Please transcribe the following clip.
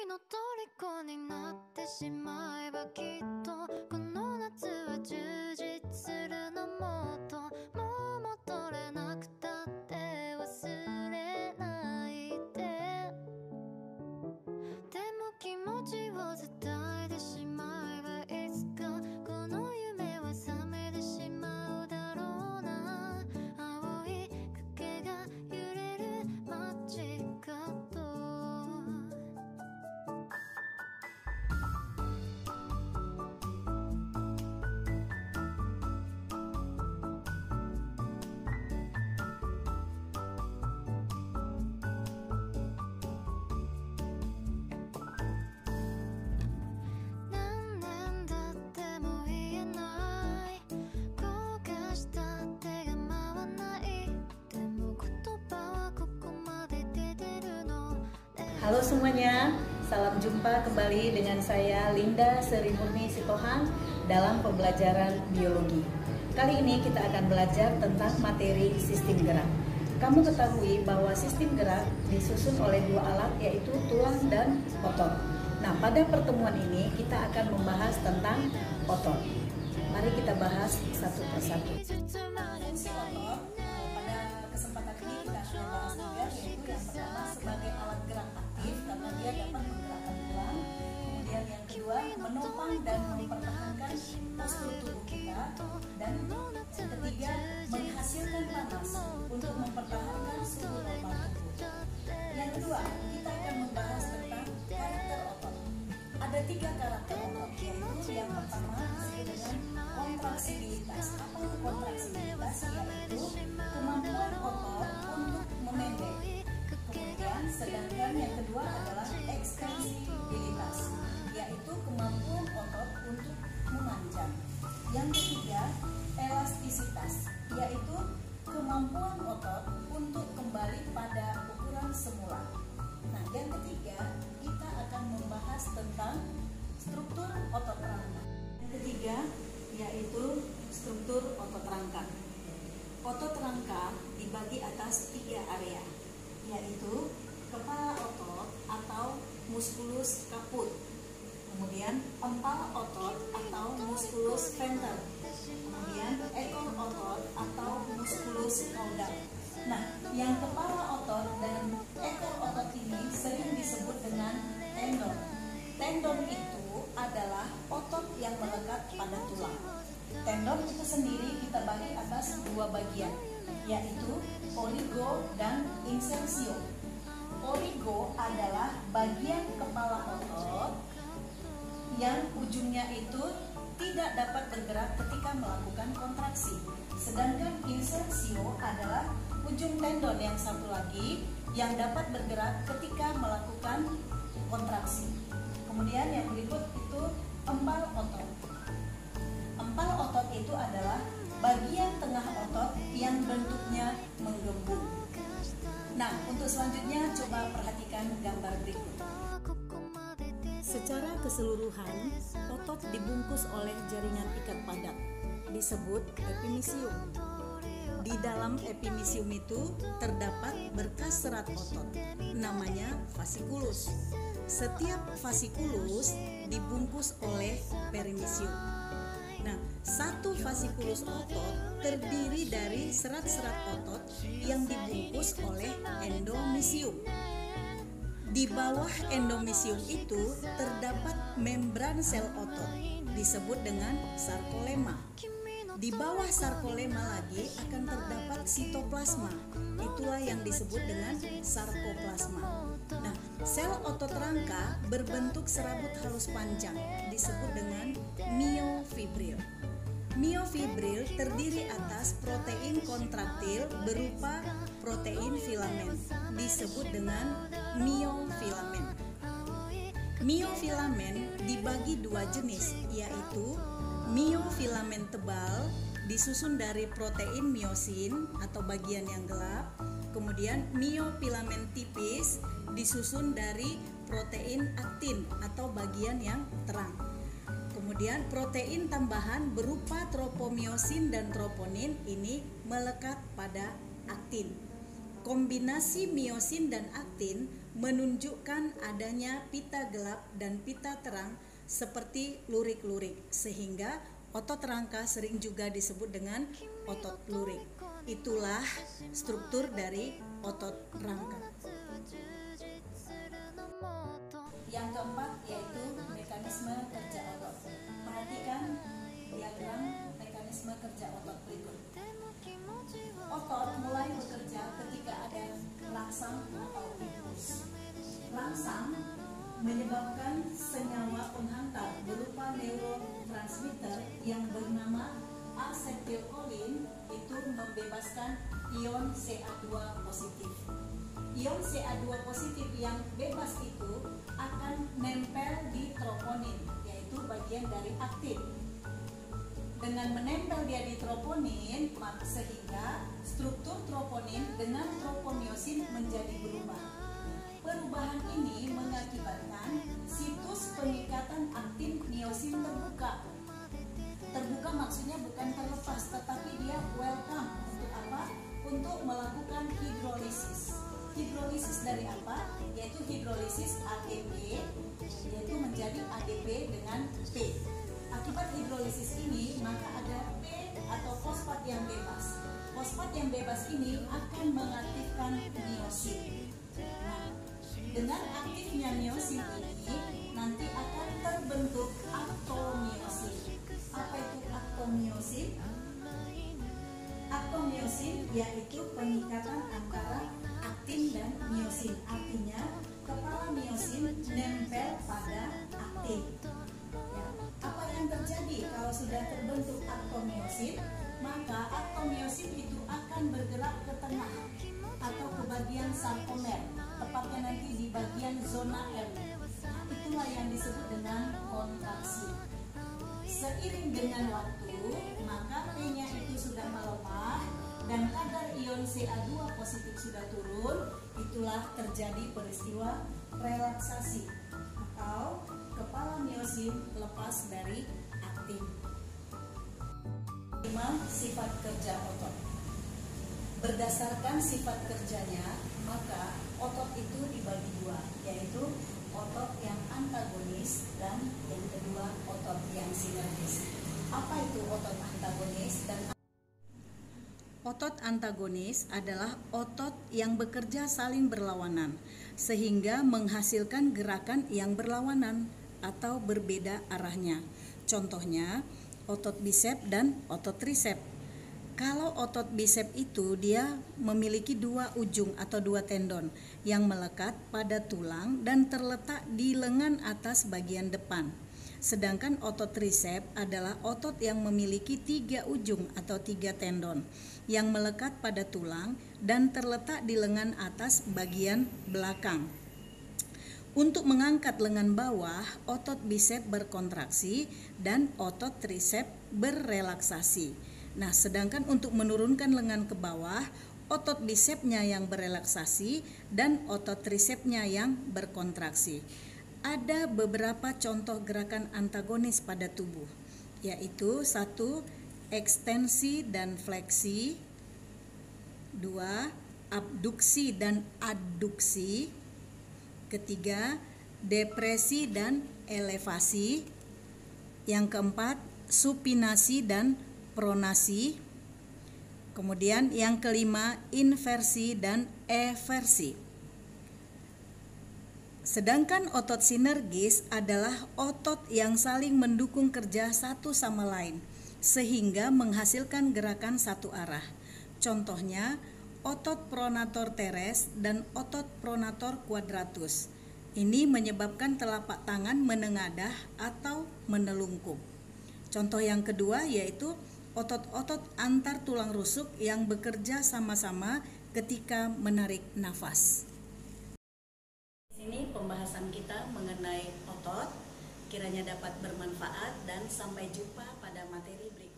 の虜になってしまえばきっとこの夏は充実するのもっともう戻れなくたって忘れないででも気持ちを伝えてしまえばいつかこの夢は覚めてしまうだろうな青い影が揺れる街角何年だっても言えない後悔した手が回らないでも言葉はここまで出てるの Halo semuanya, salam jumpa kembali dengan saya Linda Seri Murni Sitohang dalam pembelajaran biologi. Kali ini kita akan belajar tentang materi sistem gerak. Kamu ketahui bahwa sistem gerak disusun oleh dua alat yaitu tulang dan otot. Nah, pada pertemuan ini kita akan membahas tentang otot. Mari kita bahas satu persatu. Fungsi otot pada kesempatan ini kita akan bahas juga, yaitu yang pertama sebagai alat gerak aktif karena dia dapat menggerakkan tulang. Kemudian yang kedua menopang dan mempertahankan postur tubuh kita, dan yang ketiga menghasilkan panas untuk mempertahankan suhu normal tubuh. Yang kedua kita akan membahas tentang karakter otot. Ada 3 karakter otot, yaitu yang pertama disebut dengan kontraksibilitas. Apa itu kontraksibilitas? Yaitu kemampuan otot untuk memendek. Kemudian sedangkan yang kedua adalah ekstensibilitas, yaitu kemampuan otot untuk memanjang. Yang ketiga elastisitas, yaitu kemampuan otot untuk kembali pada ukuran semula. Nah, yang ketiga kita akan membahas tentang struktur otot rangka. Yang ketiga yaitu struktur otot rangka. Otot rangka dibagi atas 3 area, yaitu kepala otot atau musculus caput, kemudian empal otot atau musculus venter, kemudian ekor otot atau musculus cauda. Nah, yang kepala otot dan ekor otot ini sering disebut dengan tendon. Tendon itu adalah otot yang melekat pada tulang. Tendon itu sendiri kita bagi atas 2 bagian, yaitu origo dan insersio. Origo adalah bagian kepala otot yang ujungnya itu tidak dapat bergerak ketika melakukan kontraksi. Sedangkan insersio adalah ujung tendon yang satu lagi yang dapat bergerak ketika melakukan kontraksi. Kemudian yang berikut itu empal otot. Empal otot itu adalah bagian tengah otot yang bentuknya menggembung. Nah, untuk selanjutnya coba perhatikan gambar berikut. Secara keseluruhan, otot dibungkus oleh jaringan ikat padat, disebut epimisium. Di dalam epimisium itu terdapat berkas serat otot, namanya fasciculus. Setiap fasciculus dibungkus oleh perimisium. Nah, satu fasciculus otot terdiri dari serat-serat otot yang dibungkus oleh endomisium. Di bawah endomisium itu terdapat membran sel otot, disebut dengan sarkolema. Di bawah sarkolema lagi akan terdapat sitoplasma, itulah yang disebut dengan sarkoplasma. Nah, sel otot rangka berbentuk serabut halus panjang, disebut dengan miofibril. Miofibril terdiri atas protein kontraktil berupa protein filamen, disebut dengan miofilamen. Miofilamen dibagi 2 jenis, yaitu miofilamen tebal disusun dari protein miosin atau bagian yang gelap, kemudian miofilamen tipis disusun dari protein aktin atau bagian yang terang. Kemudian protein tambahan berupa tropomiosin dan troponin ini melekat pada aktin. Kombinasi miosin dan aktin menunjukkan adanya pita gelap dan pita terang seperti lurik-lurik, sehingga otot rangka sering juga disebut dengan otot lurik. Itulah struktur dari otot rangka. Yang keempat yaitu mekanisme kerja otot. Perhatikan diagram mekanisme kerja otot berikut. Otot mulai bekerja ketika ada rangsang atau impuls. Rangsang menyebabkan senyawa penghantar berupa neurotransmitter yang bernama asetilkolin itu membebaskan ion Ca2 positif. Ion Ca2 positif yang bebas itu akan nempel di troponin, yaitu bagian dari aktin. Dengan menempel dia di troponin, sehingga struktur troponin dengan tropomiosin menjadi berubah. Perubahan ini mengakibatkan situs pengikatan aktin miosin terbuka. Terbuka maksudnya bukan terlepas, tetapi dia welcome. Untuk apa? Untuk melakukan hidrolisis. Hidrolisis dari apa? Yaitu hidrolisis ATP, yaitu menjadi ADP dengan P. Akibat hidrolisis ini, maka ada P atau fosfat yang bebas. Fosfat yang bebas ini akan mengaktifkan miosin. Nah, dengan aktifnya miosin ini, nanti akan terbentuk aktomiosin. Apa itu aktomiosin? Aktomiosin yaitu pengikatan antara aktin dan miosin. Artinya, kepala miosin nempel pada aktin. Apa yang terjadi kalau sudah terbentuk aktomiosin? Maka aktomiosin itu akan bergerak ke tengah atau ke bagian sarkomer, tepatnya nanti di bagian zona M. Itulah yang disebut dengan kontraksi. Seiring dengan waktu, maka P-nya itu sudah melemah dan kadar ion Ca2 positif sudah turun. Itulah terjadi peristiwa relaksasi atau kepala miosin lepas dari aktin. 5. Sifat kerja otot. Berdasarkan sifat kerjanya, maka otot itu dibagi dua, yaitu otot yang antagonis dan yang kedua otot yang sinergis. Apa itu otot antagonis dan otot antagonis adalah otot yang bekerja saling berlawanan sehingga menghasilkan gerakan yang berlawanan atau berbeda arahnya. Contohnya otot bisep dan otot trisep. Kalau otot bisep itu dia memiliki dua ujung atau dua tendon yang melekat pada tulang dan terletak di lengan atas bagian depan. Sedangkan otot trisep adalah otot yang memiliki tiga ujung atau tiga tendon yang melekat pada tulang dan terletak di lengan atas bagian belakang. Untuk mengangkat lengan bawah, otot bisep berkontraksi dan otot trisep berrelaksasi. Nah, sedangkan untuk menurunkan lengan ke bawah, otot bisepnya yang berrelaksasi dan otot trisepnya yang berkontraksi. Ada beberapa contoh gerakan antagonis pada tubuh, yaitu 1. Ekstensi dan fleksi, 2. Abduksi dan adduksi, ketiga, depresi dan elevasi. Yang keempat, supinasi dan pronasi. Kemudian yang kelima, inversi dan eversi. Sedangkan otot sinergis adalah otot yang saling mendukung kerja satu sama lain sehingga menghasilkan gerakan satu arah. Contohnya otot pronator teres dan otot pronator quadratus. Ini menyebabkan telapak tangan menengadah atau menelungkup. Contoh yang kedua yaitu otot-otot antar tulang rusuk yang bekerja sama-sama ketika menarik nafas. Ini pembahasan kita mengenai otot. Kiranya dapat bermanfaat dan sampai jumpa pada materi berikutnya.